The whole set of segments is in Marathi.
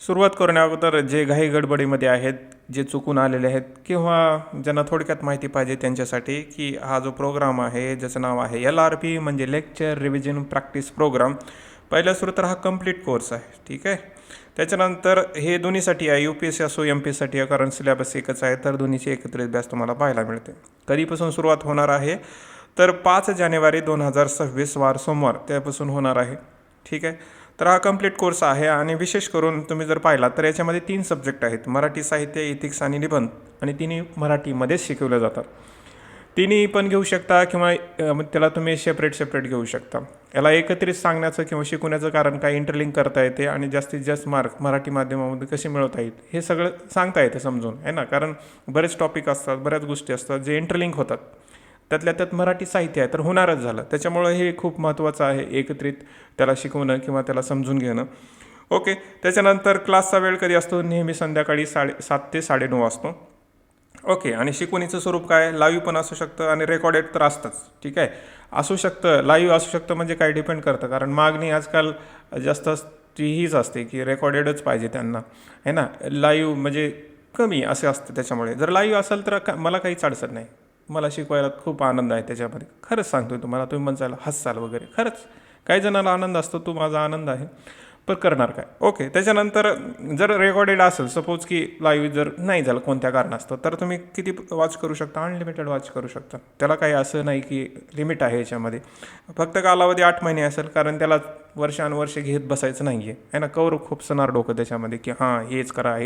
सुरुवात करण्या अगोदर जे घाई गडबडीमध्ये आहेत, जे चुकून आलेले आहेत किंवा ज्यांना थोडक्यात माहिती पाहिजे त्यांच्यासाठी, की हा जो प्रोग्राम आहे ज्याचं नाव आहे LRP म्हणजे लेक्चर रिव्हिजन प्रॅक्टिस प्रोग्राम. पहिल्या सुरू तर हा कंप्लीट कोर्स आहे, ठीक आहे. त्याच्यानंतर हे दोन्हीसाठी आहे, UPSC असो MPSCसाठी आहे, कारण सिलेबस एकच आहे, तर दोन्हीची एकत्रित बॅच तुम्हाला पाहायला मिळते. कधीपासून सुरुवात होणार आहे तर 5 जानेवारी 2026 वार सोमवार त्यापासून होणार आहे, ठीक आहे. तर हा कंप्लीट कोर्स आहे आणि विशेष करून तुम्ही जर पाहिला तर याच्यामध्ये 3 सब्जेक्ट आहेत, मराठी साहित्य, इथिक्स आणि निबंध, आणि तिन्ही मराठीमध्येच शिकवले जातात. तिन्ही पण घेऊ शकता किंवा त्याला तुम्ही सेपरेट घेऊ शकता. याला एकत्रित सांगण्याचं किंवा शिकवण्याचं कारण काय, इंटरलिंक करता येते आणि जास्तीत जास्त मार्क मराठी माध्यमामध्ये कसे मिळवता येईल हे सगळं सांगता येते समजून, आहे ना. कारण बरेच टॉपिक असतात, बऱ्याच गोष्टी असतात जे इंटरलिंक होतात, त्यातल्या त्यात मराठी साहित्य आहे तर होणारच झालं. त्याच्यामुळं हे खूप महत्त्वाचं आहे एकत्रित त्याला शिकवणं किंवा त्याला समजून घेणं. ओके. त्याच्यानंतर क्लासचा वेळ कधी असतो, नेहमी संध्याकाळी 7 ते 9:30 असतो. ओके. आणि शिकवणीचं स्वरूप काय, लाईव्ह पण असू शकतं आणि रेकॉर्डेड तर असतंच, ठीक आहे. असू शकतं लाईव्ह असू शकतं, म्हणजे काय डिपेंड करतं, कारण मागणी आजकाल जास्त ती हीच असते की रेकॉर्डेडच पाहिजे त्यांना, आहे ना. लाईव्ह म्हणजे कमी असे असतं. त्याच्यामुळे जर लाईव्ह असेल तर मला काहीच अडचण नाही, मला शिकवायला खूप आनंद आहे त्याच्यामध्ये, खरंच सांगतोय तुम्हाला. तुम्ही म्हणसाल हसाल वगैरे, खरंच काही जणांना आनंद असतो, तो माझा आनंद आहे, पण करणार काय. ओके. त्याच्यानंतर जर रेकॉर्डेड असेल, सपोज की लाईव्ह जर नाही झालं कोणत्या कारणास्तव, तर तुम्ही किती वॉच करू शकता, अनलिमिटेड वॉच करू शकता. त्याला काही असं नाही की लिमिट आहे याच्यामध्ये. फक्त कालावधी 8 महिने असेल, कारण त्याला वर्षानुवर्षे घेत बसायचं नाही आहे ना. कवर खूप सणार डोकं त्याच्यामध्ये की हां हेच करा,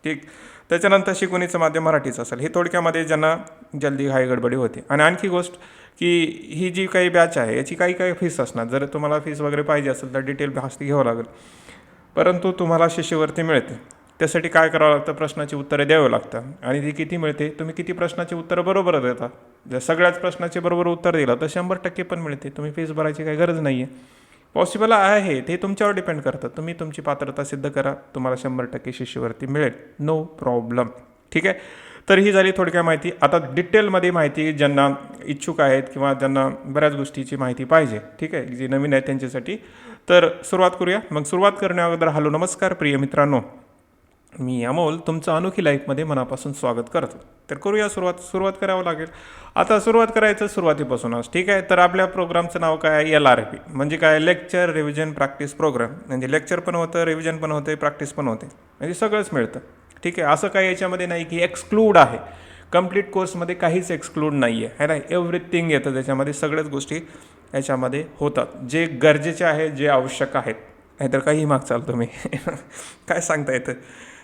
ठीक. त्याच्यानंतर शिकवणीचं माध्यम मराठीच असेल, हे थोडक्यामध्ये ज्यांना जल्दी घाई गडबडी होते. आणि आणखी गोष्ट की ही जी काही बॅच आहे याची काही फीस असणार. जर तुम्हाला फीस वगैरे पाहिजे असेल तर डिटेल भास्ती घ्यावं लागेल, परंतु तुम्हाला शिष्यवृत्ती मिळते. त्यासाठी काय करावं लागतं, प्रश्नाची उत्तरे द्यावं लागतं. आणि ती किती मिळते, तुम्ही किती प्रश्नाची उत्तरं बरोबर देता. जर सगळ्याच प्रश्नाचे बरोबर उत्तर दिलं तर 100% पण मिळते. तुम्ही फीस भरायची काही गरज नाही आहे. पॉसिबल आहे, ते तुमच्यावर डिपेंड करतं. तुम्ही तुमची पात्रता सिद्ध करा, तुम्हाला 100% शिष्यवृत्ती मिळेल, नो प्रॉब्लेम, ठीक आहे. तर ही झाली थोडक्यात माहिती. आता डिटेलमध्ये माहिती ज्यांना इच्छुक आहेत किंवा ज्यांना बऱ्याच गोष्टीची माहिती पाहिजे, ठीक आहे, जे नवीन आहेत त्यांच्यासाठी, तर सुरुवात करूया. मग सुरुवात करण्या अगोदर हॅलो नमस्कार प्रिय मित्रांनो, मी अमोल तुमचं अनोखी लाईफमध्ये मनापासून स्वागत करतो. तर करूया सुरुवात करावं लागेल. आता सुरुवात करायचं सुरुवातीपासूनच, ठीक आहे. तर आपल्या प्रोग्रामचं नाव काय आहे, LRP म्हणजे काय, लेक्चर रिव्हिजन प्रॅक्टिस प्रोग्राम. म्हणजे लेक्चर पण होतं, रिव्हिजन पण होते, प्रॅक्टिस पण होते, म्हणजे सगळंच मिळतं, ठीक आहे. असं काही याच्यामध्ये नाही की एक्सक्लूड आहे. कंप्लीट कोर्समध्ये काहीच एक्सक्लूड नाही आहे ना. एव्हरीथिंग येतं त्याच्यामध्ये, सगळ्याच गोष्टी याच्यामध्ये होतात, जे गरजेचे आहे, जे आवश्यक आहेत. नाहीतर काही माग चालतो मी काय सांगता येतं.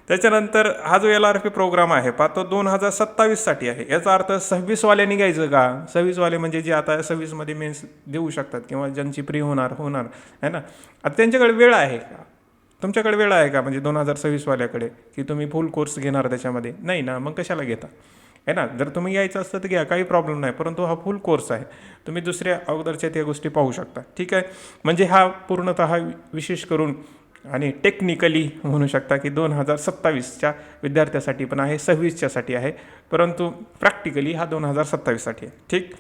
त्याच्यानंतर हा जो LRP प्रोग्राम आहे तो 2027साठी आहे. याचा अर्थ 26वाल्यांनी घ्यायचं का, 26वाले म्हणजे जे आता 26मध्ये मेन्स देऊ शकतात किंवा ज्यांची प्री होणार आहे ना, आता त्यांच्याकडे वेळ आहे का, तुमच्याकडे वेळ आहे का, म्हणजे 2026वाल्याकडे, की तुम्ही फुल कोर्स घेणार त्याच्यामध्ये, नाही ना. मग कशाला घेता, आहे ना. जर तुम्ही यायचं असतं तर घ्या, काही प्रॉब्लेम नाही, परंतु हा फुल कोर्स आहे, तुम्ही दुसऱ्या अगोदरच्या त्या गोष्टी पाहू शकता, ठीक आहे. म्हणजे हा पूर्णतः विशेष करून आणि टेक्निकली म्हणू शकता की 2027च्या विद्यार्थ्यासाठी पण आहे, 26च्यासाठी आहे, परंतु प्रॅक्टिकली हा 2027साठी आहे, ठीक.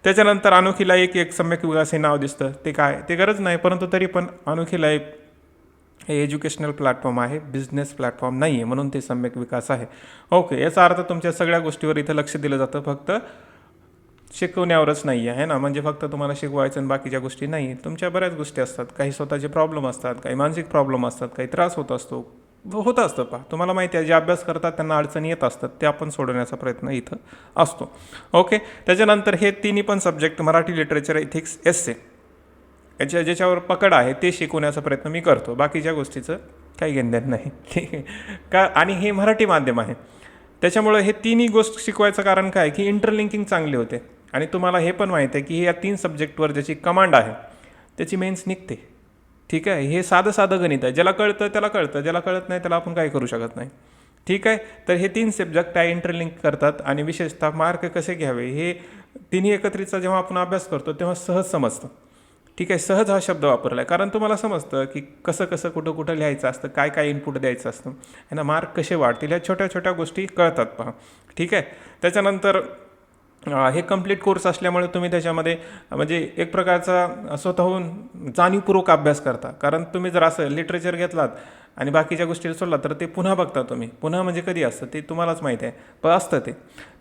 त्याच्यानंतर अनोखी लाईफ एक सम्यक विकास हे नाव दिसतं, ते काय, ते गरज नाही, परंतु तरी पण अनोखी लाईफ हे एज्युकेशनल प्लॅटफॉर्म आहे, बिझनेस प्लॅटफॉर्म नाही आहे, म्हणून ते सम्यक विकास आहे. ओके. याचा अर्थ तुमच्या सगळ्या गोष्टीवर इथं लक्ष दिलं जातं, फक्त शिकवण्यावरच नाही आहे ना. म्हणजे फक्त तुम्हाला शिकवायचं आणि बाकीच्या गोष्टी नाही, तुमच्या बऱ्याच गोष्टी असतात, काही स्वतःचे प्रॉब्लेम असतात, काही मानसिक प्रॉब्लेम असतात, काही त्रास होत असतं पहा, तुम्हाला माहिती आहे. जे अभ्यास करतात त्यांना अडचणी येत असतात, ते आपण सोडवण्याचा प्रयत्न इथं असतो. ओके. त्याच्यानंतर हे तिन्ही पण सब्जेक्ट मराठी लिटरेचर, इथिक्स, एस्से ज्याच्यावर पकड आहे ते शिकवण्याचा प्रयत्न मी करतो, बाकीच्या गोष्टीचं काही घेणदेण नाही, ठीक आहे का. आणि हे मराठी माध्यम आहे, त्याच्यामुळं हे तिन्ही गोष्ट शिकवायचं कारण काय की इंटरलिंकिंग चांगली होते. आणि तुम्हाला हे पण माहीत आहे की या 3 सब्जेक्टवर ज्याची कमांड आहे त्याची मेन्स निघते, ठीक आहे. हे साधं गणित आहे, ज्याला कळतं त्याला कळतं, ज्याला कळत नाही त्याला आपण काही करू शकत नाही, ठीक आहे. तर हे 3 सब्जेक्ट आहे इंटरलिंक करतात. आणि विशेषतः मार्क कसे घ्यावे हे तिन्ही एकत्रितचा जेव्हा आपण अभ्यास करतो तेव्हा सहज समजतं, ठीक आहे. सहज हा शब्द वापरला आहे, कारण तुम्हाला समजतं की कसं कुठं लिहायचं असतं, काय इनपुट द्यायचं असतं, आहे ना. मार्क कसे वाढतील ह्या छोट्या गोष्टी कळतात पहा, ठीक आहे. त्याच्यानंतर हे कंप्लीट कोर्स असल्यामुळे तुम्ही त्याच्यामध्ये म्हणजे एक प्रकारचा स्वतःहून जाणीवपूर्वक अभ्यास करता. कारण तुम्ही जर असं लिटरेचर घेतलात आणि बाकीच्या गोष्टी सोडला तर ते पुन्हा बघता तुम्ही. पुन्हा म्हणजे कधी असतं ते तुम्हालाच माहिती आहे, पण असतं ते.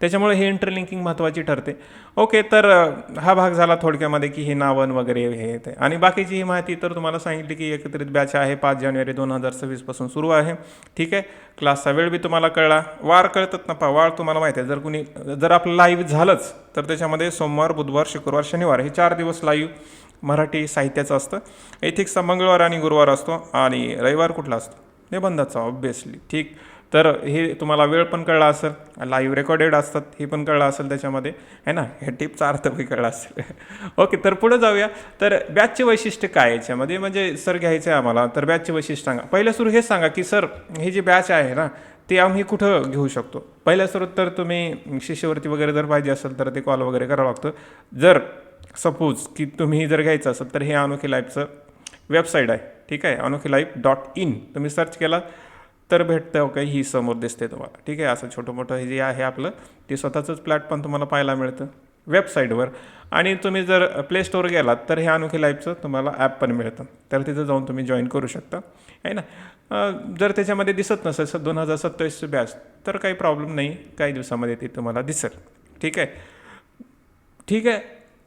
त्याच्यामुळे हे इंटरलिंकिंग महत्त्वाची ठरते. ओके, तर हा भाग झाला थोडक्यामध्ये की हे नावन वगैरे हे ते. आणि बाकीची ही माहिती तर तुम्हाला सांगितली की एकत्रित बॅच आहे 5 जानेवारी 2026 पासून सुरू आहे. ठीक आहे, क्लासचा वेळ बी तुम्हाला कळला, वार कळतात ना. वार तुम्हाला माहिती आहे, जर आपलं लाईव्ह झालंच तर त्याच्यामध्ये सोमवार, बुधवार, शुक्रवार, शनिवार हे 4 दिवस लाईव्ह मराठी साहित्याचं असतं. एथिक्सचा मंगळवार आणि गुरुवार असतो, आणि रविवार कुठला असतो, निबंधाचा ऑब्व्हियसली. ठीक, तर हे तुम्हाला वेळ पण कळला असेल, लाईव्ह रेकॉर्डेड असतात हे पण कळलं असेल त्याच्यामध्ये, आहे ना. ह्या टिपचा अर्थ पण कळला असेल. ओके, तर पुढे जाऊया. तर बॅचचे वैशिष्ट्य काय याच्यामध्ये, म्हणजे सर घ्यायचं आहे आम्हाला, तर बॅचचे वैशिष्ट्य सांगा. पहिल्या सुरू हेच सांगा की सर हे जे बॅच आहे ना ते आम्ही कुठं घेऊ शकतो. पहिल्या सुरू तर तुम्ही शिष्यवृत्ती वगैरे जर पाहिजे असेल तर ते कॉल वगैरे करावं लागतं. जर सपोज की तुम्ही जर घ्यायचं असेल तर हे अनोखी लाईफचं वेबसाईट आहे. ठीक आहे, anokhilife.in तुम्ही सर्च केला तर भेटतं. काही ही समोर दिसते तुम्हाला. ठीक आहे, असं छोटं मोठं हे जे आहे आपलं ते स्वतःचंच प्लॅटफॉर्म तुम्हाला पाहायला मिळतं वेबसाईटवर. आणि तुम्ही जर प्ले स्टोअर गेलात तर हे अनोखी लाईफचं तुम्हाला ॲप पण मिळतं, तर तिथं जाऊन तुम्ही जॉईन करू शकता, आहे ना. जर त्याच्यामध्ये दिसत नसेल 2027 बॅच तर काही प्रॉब्लेम नाही, काही दिवसामध्ये ते तुम्हाला दिसेल. ठीक आहे, ठीक आहे,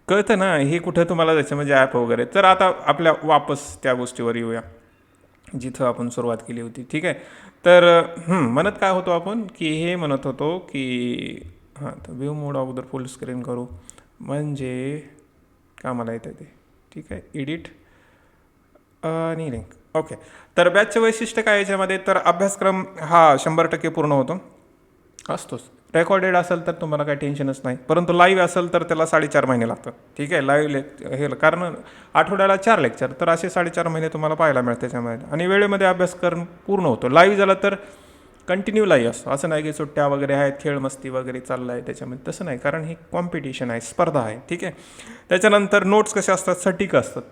कळतं ना हे कुठं तुम्हाला त्याचं म्हणजे ॲप वगैरे. तर आता आपल्या वापस त्या गोष्टीवर येऊया जिथं आपण सुरुवात केली होती. ठीक आहे, तर म्हणत काय होतो आपण की हे म्हणत होतो की हां, तर व्ह्यू मोड अगोदर फुल स्क्रीन करू म्हणजे कामाला येतं ते. ठीक आहे, एडिट आणि लिंक. ओके, तर बॅचचे वैशिष्ट्य काय याच्यामध्ये, तर अभ्यासक्रम हा 100% पूर्ण होतो, असतोच. रेकॉर्डेड असेल तर तुम्हाला काही टेन्शनच नाही, परंतु लाईव्ह असेल तर त्याला 4.5 महिने लागतात. ठीक आहे, लाईव्ह हे कारण आठवड्याला 4 लेक्चर, तर असे 4.5 महिने तुम्हाला पाहायला मिळते त्याच्यामध्ये. आणि वेळेमध्ये अभ्यासक्रम पूर्ण होतो. लाईव्ह झाला तर कंटिन्यू लाईव्ह असतो, असं नाही की सुट्ट्या वगैरे आहेत, खेळ मस्ती वगैरे चाललं आहे त्याच्यामध्ये, तसं नाही, कारण ही कॉम्पिटिशन आहे, स्पर्धा आहे. ठीक आहे, त्याच्यानंतर नोट्स कसे असतात, सटीक असतात.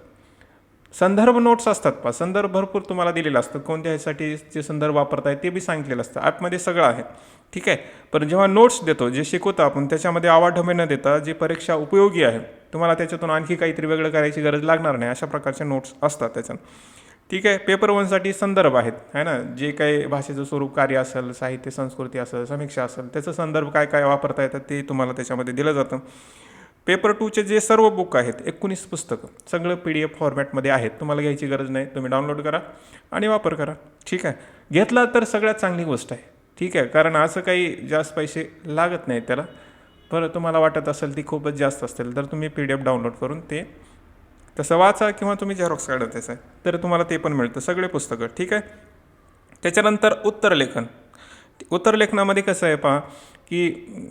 संदर्भ नोट्स असतात संदर्भ भरपूर तुम्हाला दिलेलं असतं, कोणत्या ह्यासाठी जे संदर्भ वापरताय ते बी सांगितलेलं असतं, ॲपमध्ये सगळं आहे. ठीक आहे, पण जेव्हा नोट्स देतो, जे शिकवतो आपण, त्याच्यामध्ये आवाढव्य न देता जे परीक्षा उपयोगी आहे, तुम्हाला त्याच्यातून आणखी काहीतरी वेगळं करायची गरज लागणार नाही, अशा प्रकारचे नोट्स असतात त्याच्यात. ठीक आहे, पेपर 1साठी संदर्भ आहेत, है ना. जे काही भाषेचं स्वरूप, कार्य असेल, साहित्य संस्कृती असेल, समीक्षा असेल, त्याचं संदर्भ काय काय वापरता येतात ते तुम्हाला त्याच्यामध्ये दिलं जातं. पेपर 2चे जे सर्व बुक आहेत, 19 पुस्तकं, सगळं PDF फॉर्मॅटमध्ये आहेत. तुम्हाला घ्यायची गरज नाही, तुम्ही डाउनलोड करा आणि वापर करा. ठीक आहे, घेतला तर सगळ्यात चांगली गोष्ट आहे. ठीक आहे, कारण असं काही जास्त पैसे लागत नाहीत त्याला. बरं, तुम्हाला वाटत असेल ती खूपच जास्त असतील तर तुम्ही PDF डाउनलोड करून ते तसं वाचा, किंवा तुम्ही झेरॉक्स काढा त्याचं, तर तुम्हाला ते पण मिळतं सगळे पुस्तकं. ठीक आहे, त्याच्यानंतर उत्तरलेखन. उत्तरलेखनामध्ये कसं आहे पहा की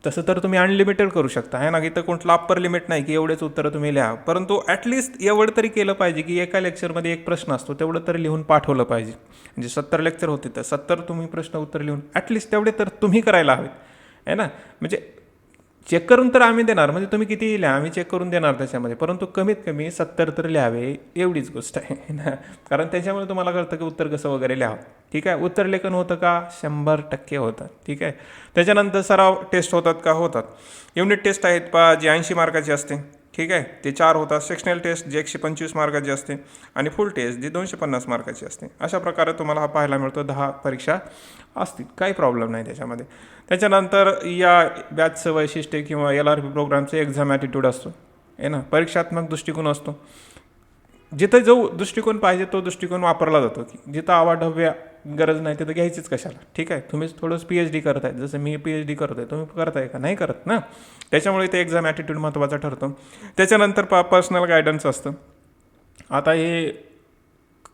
तसं तर तुम्ही अनलिमिटेड करू शकता, आहे ना. इथं कुठलं अप्पर लिमिट नाही की एवढेच उत्तरं तुम्ही लिहा, परंतु ॲटलिस्ट एवढं तरी केलं पाहिजे की एका लेक्चरमध्ये एक प्रश्न असतो, तेवढं तरी लिहून पाठवलं पाहिजे. म्हणजे 70 लेक्चर होते तर 70 तुम्ही प्रश्न उत्तर लिहून ॲटलिस्ट तेवढे तर तुम्ही करायला हवेत, आहे ना. म्हणजे चेक करून तर आम्ही देणार, म्हणजे तुम्ही कितीही लिहा, आम्ही चेक करून देणार त्याच्यामध्ये, परंतु कमीत कमी 70 तर लिहावे, एवढीच गोष्ट आहे ना. कारण त्याच्यामुळे तुम्हाला कळतं की उत्तर कसं वगैरे लिहावं. ठीक आहे, उत्तरलेखन होतं का, 100% होतं. ठीक आहे, त्याच्यानंतर सराव टेस्ट होतात का, होतात. युनिट टेस्ट आहेत पहा, जी 80 मार्काची असते. ठीक आहे, ते 4 होतात. सेक्शनल टेस्ट जी 125 मार्काची असते, आणि फुल टेस्ट जी 250 मार्काची असते. अशा प्रकारे तुम्हाला हा पाहायला मिळतो. 10 परीक्षा असतील, काही प्रॉब्लेम नाही त्याच्यामध्ये. त्याच्यानंतर या बॅचचं वैशिष्ट्य किंवा LRP प्रोग्रामचं एक्झाम ॲटिट्यूड असतो, आहे ना. परीक्षात्मक दृष्टिकोन असतो. जिथं जो दृष्टिकोन पाहिजे तो दृष्टिकोन वापरला जातो, की जिथं आवाढव्य गरज नाही तिथं घ्यायचीच कशाला. ठीक आहे, तुम्ही थोडंसं PhD करताय, जसं मी PhD करतोय, तुम्ही करताय का, नाही करत ना. त्याच्यामुळे ते एक्झाम ॲटिट्यूड महत्त्वाचा ठरतो. त्याच्यानंतर पर्सनल गायडन्स असतं. आता हे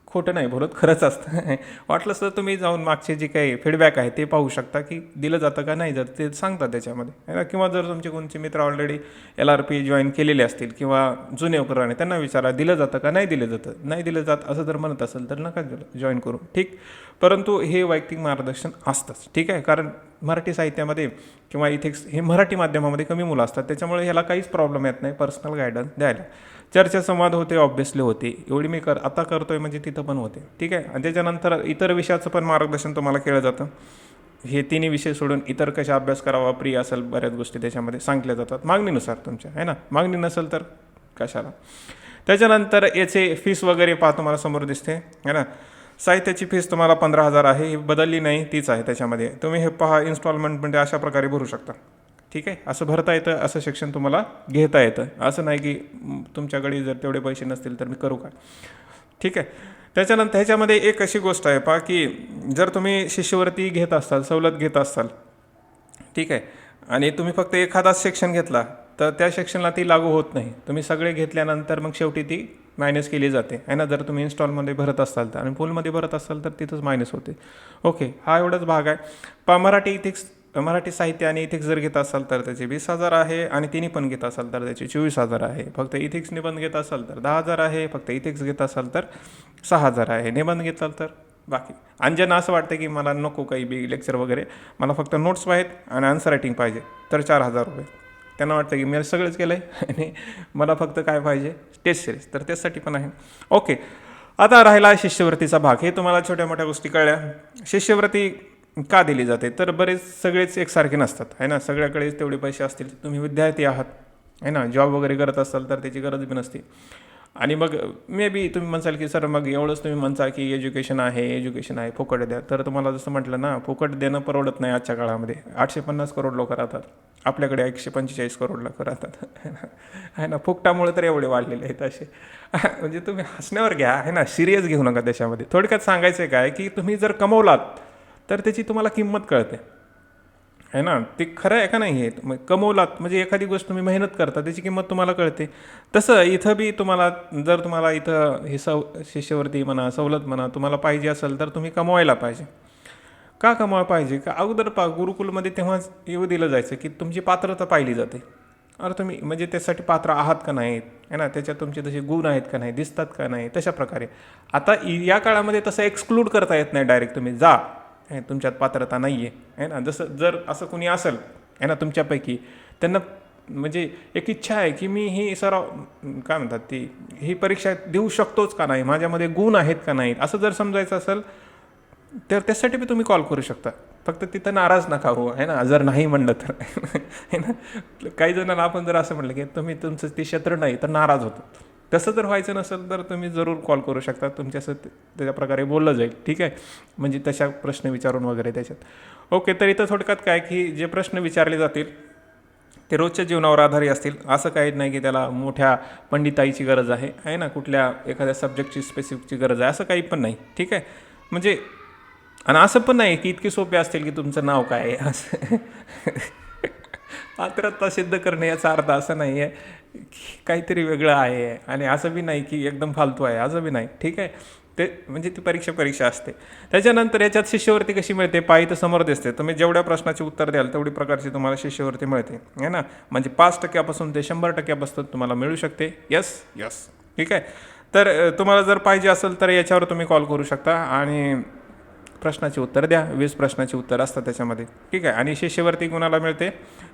खोटं नाही बोलत, खरंच असतं. वाटलंच तर तुम्ही जाऊन मागचे जे काही फीडबॅक आहे ते पाहू शकता की दिलं जातं का नाही जातं, ते सांगतात त्याच्यामध्ये, आहे ना. किंवा जर तुमचे कोणते मित्र ऑलरेडी LRP जॉईन केलेले असतील किंवा जुने उपकरणे, त्यांना विचारा दिलं जातं का नाही दिलं जातं. नाही दिलं जात असं जर म्हणत असेल तर नका जॉईन करू. ठीक, परंतु हे वैयक्तिक मार्गदर्शन असतंच. ठीक आहे, कारण मराठी साहित्यामध्ये किंवा इथिक्स हे मराठी माध्यमामध्ये कमी मुलं असतात, त्याच्यामुळे ह्याला काहीच प्रॉब्लेम येत नाही पर्सनल गायडन्स द्यायला. चर्चासंवाद होते, ऑब्व्हियसली होते, एवढी मी आता करतोय म्हणजे तिथं पण होते. ठीक आहे, आणि त्याच्यानंतर इतर विषयाचं पण मार्गदर्शन तुम्हाला केलं जातं. हे तिन्ही विषय सोडून इतर कशा अभ्यास करावा, प्रिय असेल, बऱ्याच गोष्टी त्याच्यामध्ये सांगितल्या जातात मागणीनुसार तुमच्या, आहे ना. मागणी नसेल तर कशाला. त्याच्यानंतर याचे फीस वगैरे पाहा, तुम्हाला समोर दिसते, आहे ना. साहित्याची फीस तुम्हाला 15,000 आहे, ही बदलली नाही, तीच आहे त्याच्यामध्ये. तुम्ही हे पहा इन्स्टॉलमेंटमध्ये अशा प्रकारे भरू शकता. ठीक आहे, असं भरता येतं, असं शिक्षण तुम्हाला घेता येतं. असं नाही की तुमच्याकडे जर तेवढे पैसे नसतील तर मी करू का. ठीक आहे. त्याच्यानंतर ह्याच्यामध्ये एक अशी गोष्ट आहे पहा की जर तुम्ही शिष्यवृत्ती घेत असाल, सवलत घेत असाल, ठीक आहे, आणि तुम्ही फक्त एखादाच सेक्शन घेतला तर त्या सेक्शनला ती लागू होत नाही. तुम्ही सगळे घेतल्यानंतर मग शेवटी ती मायनस केली जाते आहे ना. जर तुम्ही इन्स्टॉलमध्ये भरत असाल तर, आणि फुलमध्ये भरत असाल तर तिथंच मायनस होते. ओके, हा एवढाच भाग आहे. मराठी इथिक्स, मराठी साहित्य आणि इथिक्स जर घेत असाल तर त्याचे 20,000 आहे, आणि तिन्ही पण घेत असाल तर त्याचे 24,000 आहे. फक्त इथिक्स निबंध घेत असाल तर 10,000 आहे. फक्त इथिक्स घेत असाल तर 6,000 आहे. निबंध घेताल तर बाकी. आणि ज्यांना असं वाटतं की मला नको काही बी लेक्चर वगैरे, मला फक्त नोट्स पाहिजेत आणि आन्सर रायटिंग पाहिजे, तर 4,000 रुपये. त्यांना वाटतं की मी सगळंच केलं आहे आणि मला फक्त काय पाहिजे, टेस्ट सिरीज, तर त्यासाठी पण आहे. ओके, आता राहिला शिष्यवृत्तीचा भाग. हे तुम्हाला छोट्या मोठ्या गोष्टी कळल्या. शिष्यवृत्ती का दिली जाते, तर बरेच सगळेच एकसारखे नसतात आहे ना. सगळ्याकडेच तेवढे पैसे असतील, तुम्ही विद्यार्थी आहात आहे ना, जॉब वगैरे करत असाल तर त्याची गरज बी नसते. आणि मग मे बी तुम्ही म्हणसाल की सर मग एवढंच तुम्ही म्हणता की एज्युकेशन आहे फुकट द्या. तर तुम्हाला जसं म्हटलं ना, फुकट देणं परवडत नाही आजच्या काळामध्ये. 850 करोड लोक राहतात, आपल्याकडे 145 करोड लोक राहतात आहे ना. फुकटामुळे तर एवढे वाढलेले आहेत असे म्हणजे तुम्ही हसण्यावर घ्या आहे ना, सिरियस घेऊ नका त्याच्यामध्ये. थोडक्यात सांगायचं आहे काय की तुम्ही जर कमवलात तर त्याची तुम्हाला किंमत कळते आहे ना. ते खरं आहे का नाही आहे. मग कमवलात म्हणजे एखादी गोष्ट तुम्ही मेहनत करता त्याची किंमत तुम्हाला कळते. तसं इथं बी तुम्हाला, जर तुम्हाला इथं हे शिष्यवृत्ती म्हणा, सवलत म्हणा तुम्हाला पाहिजे असेल तर तुम्ही कमवायला पाहिजे. का कमवायला पाहिजे, का अगोदर गुरुकुलमध्ये तेव्हाच येऊ दिलं जायचं की तुमची पात्रता पाहिली जाते. अरे तुम्ही म्हणजे त्यासाठी पात्र आहात का नाहीत आहे ना, त्याच्यात तुमचे तसे गुण आहेत का नाही, दिसतात का नाही, तशा प्रकारे. आता या काळामध्ये तसं एक्सक्लूड करता येत नाही डायरेक्ट, तुम्ही जा तुमच्यात पात्रता नाही आहे ना. जसं जर असं कोणी असेल आहे ना तुमच्यापैकी, त्यांना म्हणजे एक इच्छा आहे की मी ही सराव काय म्हणतात ती ही परीक्षा देऊ शकतोच का नाही, माझ्यामध्ये गुण आहेत का नाहीत, असं जर समजायचं असेल तर त्यासाठी बी तुम्ही कॉल करू शकता. फक्त तिथं नाराज नका हो आहे ना, जर नाही म्हणलं तर आहे ना. काही जणांना आपण जर असं म्हटलं की तुम्ही तुमचं ते क्षेत्र नाही तर नाराज होतं. तसं जर व्हायचं नसेल तर तुम्ही जरूर कॉल करू शकता. तुमच्यासं त्याच्या प्रकारे बोललं जाईल. ठीक आहे, म्हणजे तशा प्रश्न विचारून वगैरे त्याच्यात. ओके, तर इथं थोडक्यात काय की जे प्रश्न विचारले जातील ते रोजच्या जीवनावर आधारित असतील. असं काही नाही की त्याला मोठ्या पंडिताईची गरज आहे ना, कुठल्या एखाद्या सब्जेक्टची स्पेसिफिकची गरज आहे, असं काही पण नाही. ठीक आहे, म्हणजे आणि असं पण नाही की इतके सोपे असतील की तुमचं नाव काय आहे असं पात्रता सिद्ध करणे याचा अर्थ असं नाही आहे की काहीतरी वेगळं आहे, आणि असं बी नाही की एकदम फालतू आहे, असं बी नाही. ठीक आहे, ते म्हणजे ती परीक्षा असते. त्याच्यानंतर याच्यात शिष्यवृत्ती कशी मिळते, पायी तर समोर दिसते. तुम्ही जेवढ्या प्रश्नाचे उत्तर द्याल तेवढी प्रकारची तुम्हाला शिष्यवृत्ती मिळते आहे ना. म्हणजे 5% ते 100% तुम्हाला मिळू शकते. यस. ठीक आहे, तर तुम्हाला जर पाहिजे असेल तर याच्यावर तुम्ही कॉल करू शकता आणि प्रश्नाची उत्तर द्या. 20 प्रश्नाची उत्तर असतात त्याच्यामध्ये. ठीक आहे, आणि शिष्यवृत्ती कुणाला मिळते,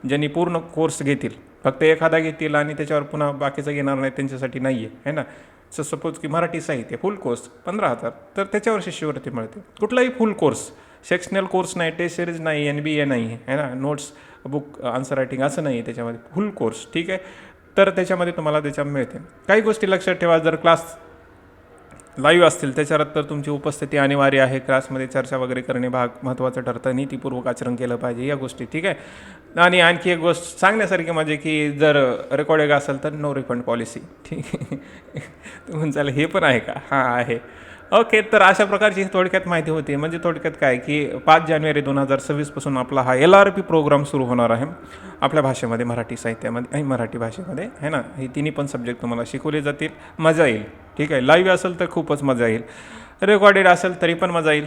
ज्यांनी पूर्ण कोर्स घेतील. फक्त एखादा घेतील आणि त्याच्यावर पुन्हा बाकीचं घेणार नाही, त्यांच्यासाठी नाही आहे ना. सपोज की मराठी साहित्य फुल कोर्स 15,000, तर त्याच्यावर शिष्यवृत्ती मिळते. कुठलाही फुल कोर्स, सेक्शनल कोर्स नाही, टेस्ट सिरीज नाही, NBA नाही आहे ना, नोट्स बुक आन्सर रायटिंग असं नाही आहे त्याच्यामध्ये, फुल कोर्स. ठीक आहे, तर त्याच्यामध्ये तुम्हाला मिळते. काही गोष्टी लक्षात ठेवा, जर क्लास लाईव्ह असतील त्याच्यावर तर तुमची उपस्थिती अनिवार्य आहे. क्लासमध्ये चर्चा वगैरे करणे भाग महत्त्वाचं ठरतं. नीतीपूर्वक आचरण केलं पाहिजे या गोष्टी. ठीक आहे, आणि आणखी एक गोष्ट सांगण्यासारखी म्हणजे की जर रेकॉर्डिंग असेल तर नो रिफंड पॉलिसी. ठीक आहे म्हणचाल हे पण आहे का, हां आहे. ओके, तर अशा प्रकारची थोडक्यात माहिती होती. म्हणजे थोडक्यात काय की 5 जानेवारी 2026 पासून आपला हा LRP प्रोग्राम सुरू होणार आहे आपल्या भाषेमध्ये, मराठी साहित्यामध्ये आणि मराठी भाषेमध्ये आहे ना. हे तिन्ही पण सब्जेक्ट तुम्हाला शिकवले जातील, मजा येईल. ठीक आहे, लाईव्ह असेल तर खूपच मजा येईल, रेकॉर्डेड असेल तरी पण मजा येईल,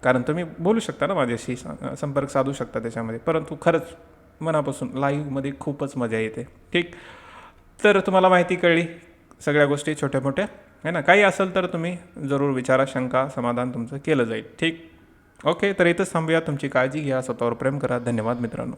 कारण तुम्ही बोलू शकता ना माझ्याशी, संपर्क साधू शकता त्याच्यामध्ये. परंतु खरंच मनापासून लाईव्हमध्ये खूपच मजा येते. ठीक, तर तुम्हाला माहिती कळली सगळ्या गोष्टी छोट्या मोठ्या आहे ना. काही असेल तर तुम्ही जरूर विचारा, शंका समाधान तुमचं केलं जाईल. ठीक, ओके, तर इथंच थांबूया. तुमची काळजी घ्या, स्वतःवर प्रेम करा. धन्यवाद मित्रांनो.